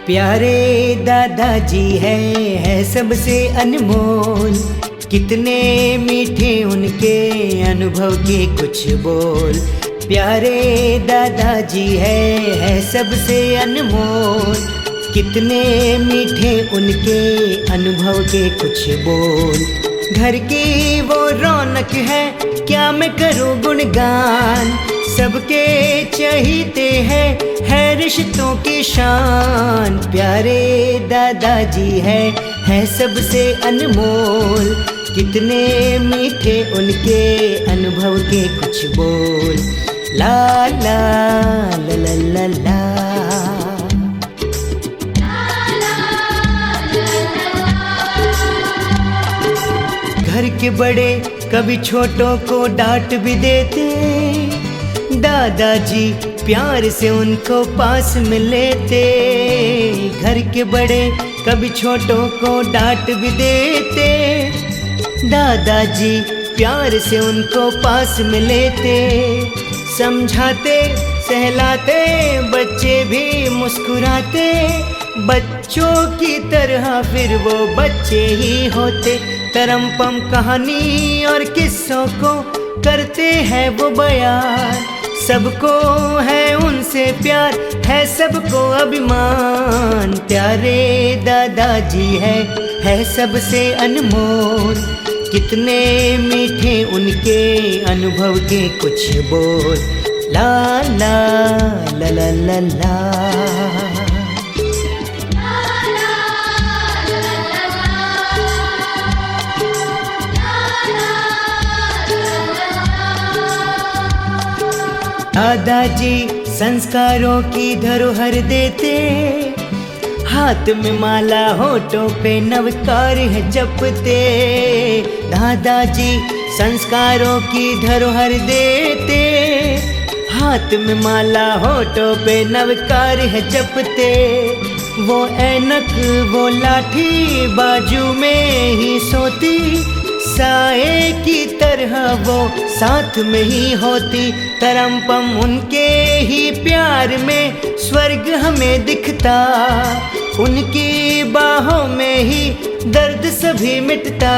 प्यारे दादाजी है सबसे अनमोल, कितने मीठे उनके अनुभव के कुछ बोल। प्यारे दादाजी है सबसे अनमोल, कितने मीठे उनके अनुभव के कुछ बोल। घर की वो रौनक है क्या मैं करूँ गुणगान, सबके चहीते है रिश्तों की शान। प्यारे दादाजी है सबसे अनमोल, कितने मीठे उनके अनुभव के कुछ बोल। ला ला ला ला ला ला। घर के बड़े कभी छोटों को डांट भी देते, दादाजी प्यार से उनको पास में लेते। घर के बड़े कभी छोटों को डांट भी देते, दादाजी प्यार से उनको पास में लेते। समझाते सहलाते बच्चे भी मुस्कुराते, बच्चों की तरह फिर वो बच्चे ही होते। तरमपम कहानी और किस्सों को करते हैं वो बयान, सबको है उनसे प्यार है सबको अभिमान। प्यारे दादाजी है सबसे अनमोल, कितने मीठे उनके अनुभव के कुछ बोल। ला ला ला ला ला ला। दादाजी संस्कारों की धरोहर देते, हाथ में माला होठों पे नवकार है जपते। दादाजी संस्कारों की धरोहर देते, हाथ में माला होठों पे नवकार है जपते। वो ऐनक वो लाठी बाजू में ही सोती, साए की तरह वो साथ में ही होती। तरमपम उनके ही प्यार में स्वर्ग हमें दिखता, उनकी बाहों में ही दर्द सभी मिटता।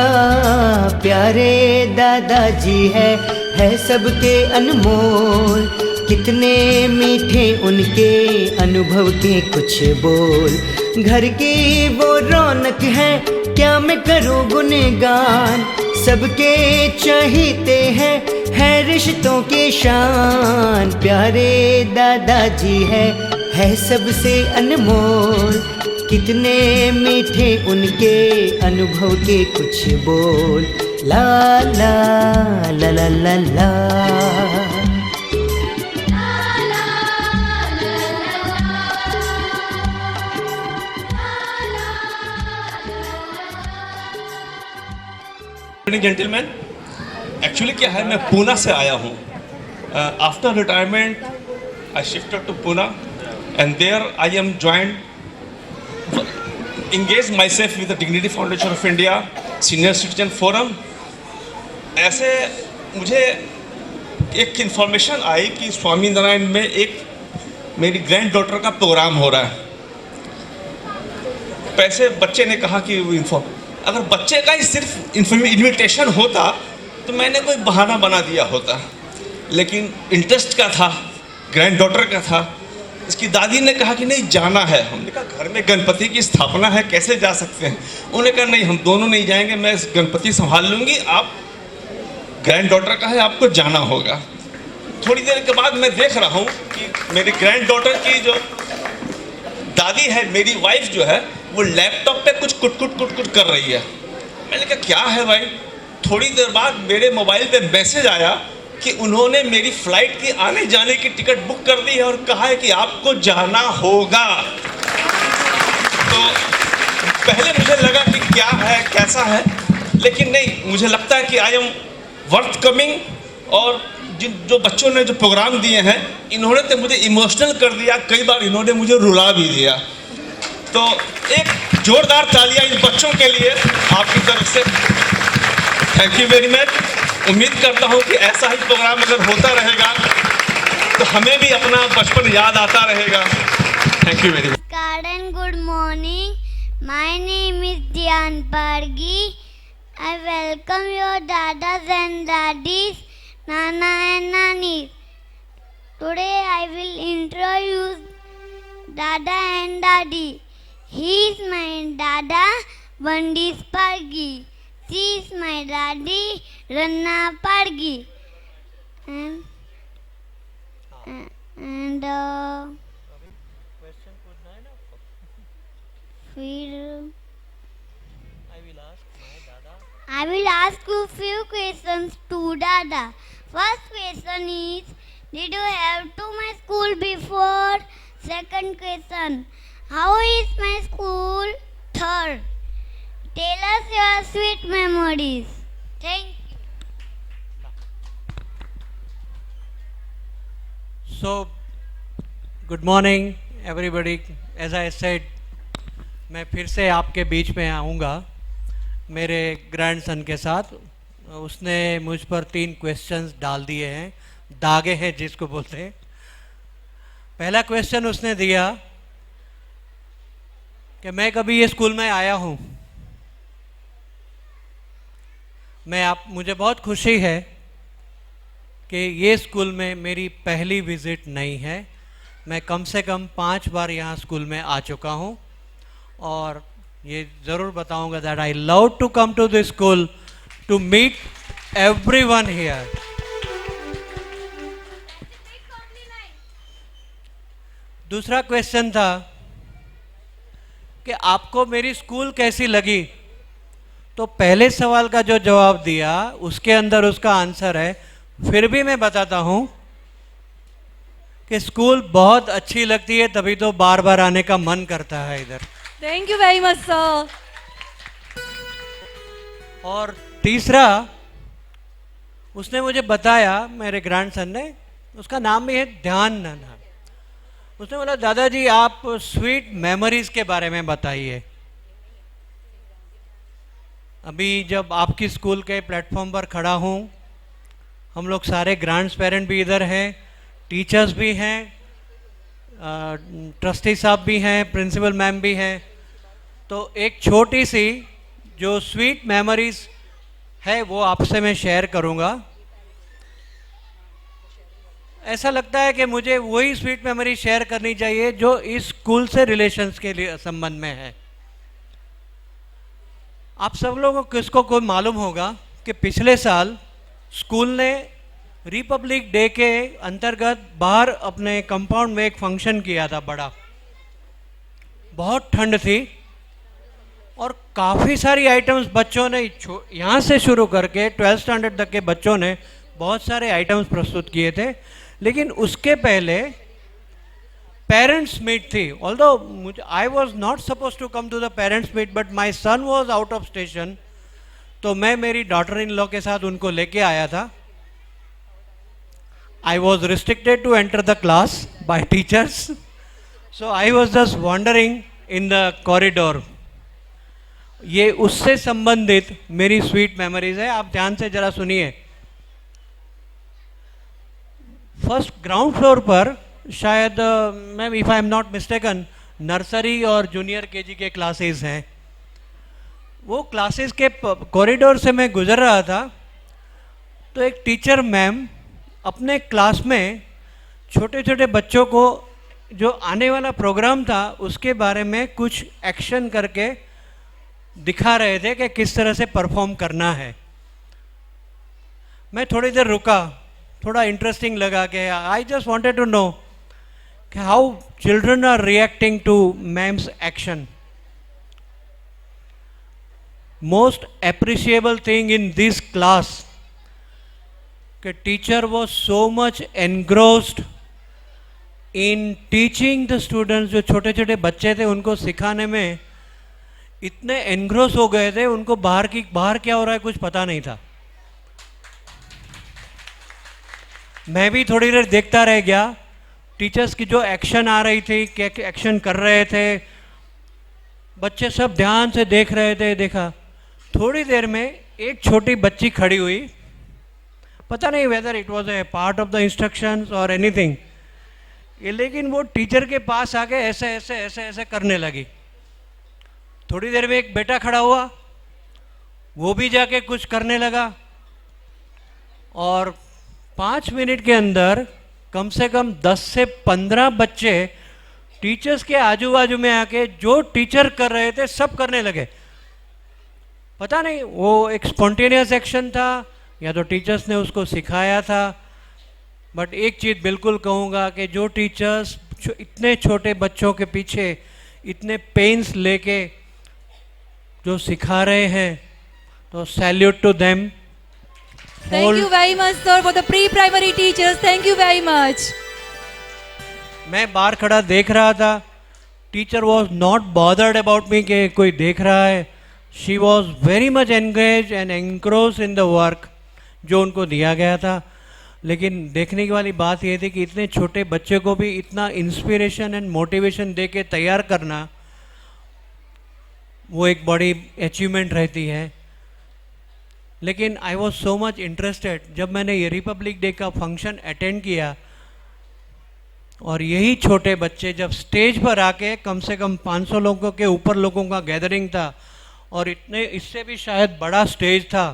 प्यारे दादाजी है सबके अनमोल, कितने मीठे उनके अनुभव के कुछ बोल। घर की वो रौनक है क्या मैं करूँ गुणगान, सबके चहीते है रिश्तों की शान। प्यारे दादाजी है सबसे अनमोल, कितने मीठे उनके अनुभव के कुछ बोल। ला ला ला ला ला ला। जेंटलमैन, एक्चुअली क्या है, मैं पूना से आया हूँ। After retirement I shifted to Poona and there I am joined engage myself with the Dignity Foundation of India, Senior Citizen Forum। ऐसे मुझे एक इन्फॉर्मेशन आई कि स्वामी नारायण में एक मेरी ग्रैंड डॉटर का प्रोग्राम हो रहा है। पैसे बच्चे ने कहा कि अगर बच्चे का ही सिर्फ इन्विटेशन होता तो मैंने कोई बहाना बना दिया होता, लेकिन इंटरेस्ट का था, ग्रैंड डॉटर का था। इसकी दादी ने कहा कि नहीं जाना है। हमने कहा घर में गणपति की स्थापना है, कैसे जा सकते हैं। उन्होंने कहा नहीं, हम दोनों नहीं जाएंगे, मैं इस गणपति संभाल लूँगी, आप ग्रैंड डॉटर का है, आपको जाना होगा। थोड़ी देर के बाद मैं देख रहा हूँ कि मेरी ग्रैंड डॉटर की जो दादी है, मेरी वाइफ जो है, वो लैपटॉप पे कुछ कुट कर रही है। मैंने कहा क्या है भाई। थोड़ी देर बाद मेरे मोबाइल पे मैसेज आया कि उन्होंने मेरी फ्लाइट की आने जाने की टिकट बुक कर दी है और कहा है कि आपको जाना होगा। तो पहले मुझे लगा कि क्या है कैसा है, लेकिन नहीं, मुझे लगता है कि आई एम वर्थ कमिंग। और जो बच्चों ने जो प्रोग्राम दिए हैं, इन्होंने तो मुझे इमोशनल कर दिया, कई बार इन्होंने मुझे रुला भी दिया। तो एक जोरदार तालियां इन बच्चों के लिए आपकी तरफ से। Thank you very much. उम्मीद करता हूँ कि ऐसा ही प्रोग्राम अगर होता रहेगा तो हमें भी अपना बचपन याद आता रहेगा। Thank you very much. Garden, good My name is Dhyan Pargi. I welcome your dadas and daddies, Nana and Nani. Today I will introduce Dada and Daddy. He is my Dada, Bandis Pargi. She is my Daddy, Ranna Pargi. And फिर I will ask you few questions to Dada. First question is, did you have to my school before? Second question, how is my school? Third, tell us your sweet memories. Thank you. So, good morning everybody. As I said, मैं फिर से आपके बीच में आऊँगा मेरे grandson के साथ. उसने मुझ पर 3 क्वेश्चंस डाल दिए हैं, दागे हैं जिसको बोलते हैं. पहला क्वेश्चन उसने दिया कि मैं कभी ये स्कूल में आया हूँ. मुझे बहुत खुशी है कि ये स्कूल में मेरी पहली विज़िट नहीं है. मैं कम से कम 5 बार यहाँ स्कूल में आ चुका हूँ और ये ज़रूर बताऊँगा that I love to come to this school to meet everyone here. दूसरा क्वेश्चन था कि आपको मेरी स्कूल कैसी लगी. तो पहले सवाल का जो जवाब दिया उसके अंदर उसका आंसर है. फिर भी मैं बताता हूँ कि स्कूल बहुत अच्छी लगती है, तभी तो बार बार आने का मन करता है इधर. Thank you very much, sir. और तीसरा उसने मुझे बताया, मेरे ग्रैंडसन ने, उसका नाम भी है ध्यान नाना. उसने बोला दादाजी आप स्वीट मेमोरीज के बारे में बताइए. अभी जब आपकी स्कूल के प्लेटफॉर्म पर खड़ा हूँ, हम लोग सारे ग्रैंड्स पेरेंट भी इधर हैं, टीचर्स भी हैं, ट्रस्टी साहब भी हैं, प्रिंसिपल मैम भी हैं. तो एक छोटी सी जो स्वीट मेमोरीज है वो आपसे मैं शेयर करूँगा. ऐसा लगता है कि मुझे वही स्वीट मेमोरी शेयर करनी चाहिए जो इस स्कूल से रिलेशंस के लिए संबंध में है. आप सब लोगों को किसको कोई मालूम होगा कि पिछले साल स्कूल ने रिपब्लिक डे के अंतर्गत बाहर अपने कंपाउंड में एक फंक्शन किया था बड़ा. बहुत ठंड थी और काफ़ी सारी आइटम्स बच्चों ने यहाँ से शुरू करके 12th स्टैंडर्ड तक के बच्चों ने बहुत सारे आइटम्स प्रस्तुत किए थे. लेकिन उसके पहले पेरेंट्स मीट थी. Although I was not suppose to come to the parents meet but my son was out of station. तो मैं मेरी डॉटर इन लॉ के साथ उनको लेके आया था. I was restricted to enter the class by teachers, so I was just wandering in the corridor. ये उससे संबंधित मेरी स्वीट मेमोरीज है. आप ध्यान से जरा सुनिए. फर्स्ट ग्राउंड फ्लोर पर शायद ma'am if I am not mistaken nursery और जूनियर केजी के क्लासेस हैं. वो क्लासेस के कॉरिडोर से मैं गुजर रहा था तो एक टीचर मैम अपने क्लास में छोटे छोटे बच्चों को जो आने वाला प्रोग्राम था उसके बारे में कुछ एक्शन करके दिखा रहे थे कि किस तरह से परफॉर्म करना है. मैं थोड़ी देर रुका, थोड़ा इंटरेस्टिंग लगा कि I just wanted to know कि how children are reacting to ma'am's action. Most appreciable thing in this class कि teacher was so much engrossed in teaching the students. जो छोटे छोटे बच्चे थे उनको सिखाने में इतने एनग्रोस हो गए थे, उनको बाहर क्या हो रहा है कुछ पता नहीं था. मैं भी थोड़ी देर देखता रह गया. टीचर्स की जो एक्शन आ रही थी, क्या एक्शन कर रहे थे, बच्चे सब ध्यान से देख रहे थे. देखा थोड़ी देर में एक छोटी बच्ची खड़ी हुई, पता नहीं whether it was a part of the instructions और एनीथिंग, लेकिन वो टीचर के पास आके ऐसे ऐसे ऐसे ऐसे करने लगी. थोड़ी देर में एक बेटा खड़ा हुआ, वो भी जाके कुछ करने लगा, और 5 मिनट के अंदर कम से कम 10 से 15 बच्चे टीचर्स के आजू बाजू में आके जो टीचर कर रहे थे सब करने लगे। पता नहीं वो एक स्पॉन्टेनियस एक्शन था या तो टीचर्स ने उसको सिखाया था, बट एक चीज़ बिल्कुल कहूँगा कि जो टीचर्स इतने छोटे बच्चों के पीछे इतने पेन्स लेके जो सिखा रहे हैं, तो salute to them. Thank you very much, sir, for the pre-primary teachers. Thank you very much. मैं बाहर खड़ा देख रहा था, teacher was not bothered about me कि कोई देख रहा है। She was very much engage and engrossed in the work जो उनको दिया गया था। लेकिन देखने की वाली बात यह थी कि इतने छोटे बच्चे को भी इतना इंस्पिरेशन एंड मोटिवेशन दे के तैयार करना, वो एक बड़ी अचीवमेंट रहती है। लेकिन I was so much interested जब मैंने ये रिपब्लिक डे का फंक्शन अटेंड किया, और यही छोटे बच्चे जब स्टेज पर आके, कम से कम 500 लोगों के ऊपर लोगों का गैदरिंग था, और इतने इससे भी शायद बड़ा स्टेज था।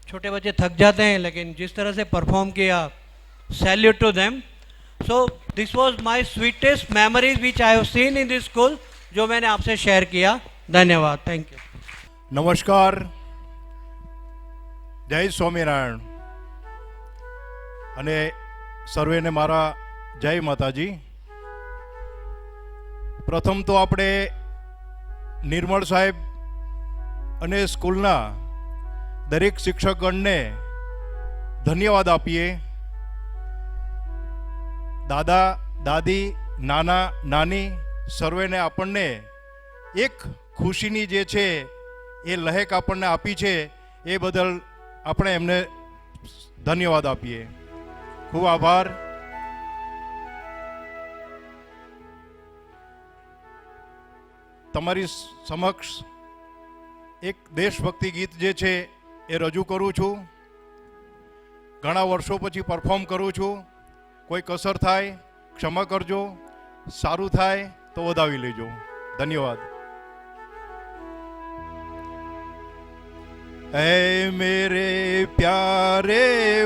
छोटे बच्चे थक जाते हैं, लेकिन जिस तरह से परफॉर्म किया, salute to them. So this was my sweetest memories which I have seen in this school, जो मैंने आपसे शेयर किया। धन्यवाद, थैंक यू। नमस्कार, जय स्वामीनारायण અને સર્વેને મારા જય માતાજી। પ્રથમ તો આપણે નિર્મળ સાહેબ અને સ્કૂલના દરેક શિક્ષકગણને ધન્યવાદ આપીએ। દાદા દાદી નાના નાની સર્વેને આપણને એક ખુશીની જે છે એ લહેક આપણને આપી છે, એ બદલ આપણે એમને ધન્યવાદ આપીએ। ખૂબ આભાર। તમારી સમક્ષ એક દેશભક્તિ ગીત જે છે એ રજૂ કરું છું। ઘણા વર્ષો પછી પરફોર્મ કરું છું, કોઈ કસર થાય ક્ષમા કરજો, સારું થાય તો વધાવી લેજો। ધન્યવાદ। ऐ मेरे प्यारे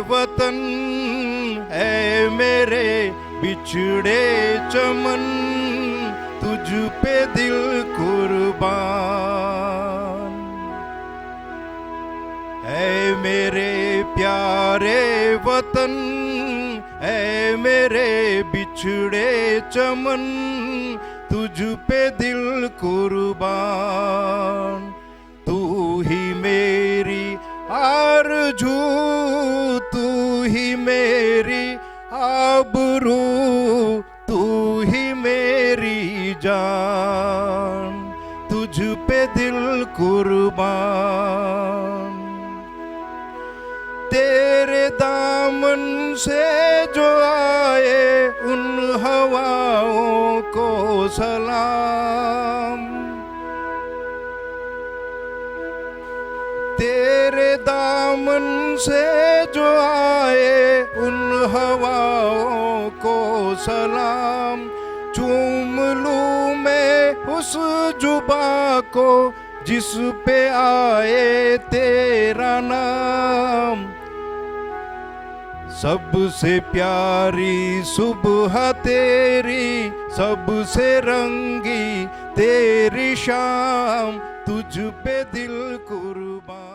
वतन, ऐ मेरे बिछड़े चमन, तुझ पे दिल कुर्बान। ऐ मेरे प्यारे वतन, ऐ मेरे बिछड़े चमन, तुझ पे दिल कुर्बान। तू ही मेरी आरज़ू, तू ही मेरी आबरू, तू ही मेरी जान, तुझ पे दिल कुर्बान। तेरे दामन से जो आए उन हवाओं को सलाम। तेरे दामन से जो आए उन हवाओं को सलाम। चूम लूं मैं उस जुबा को जिस पे आए तेरा नाम। सबसे प्यारी सुबह तेरी, सबसे रंगी तेरी शाम, तुझ पे दिल कुर्बान।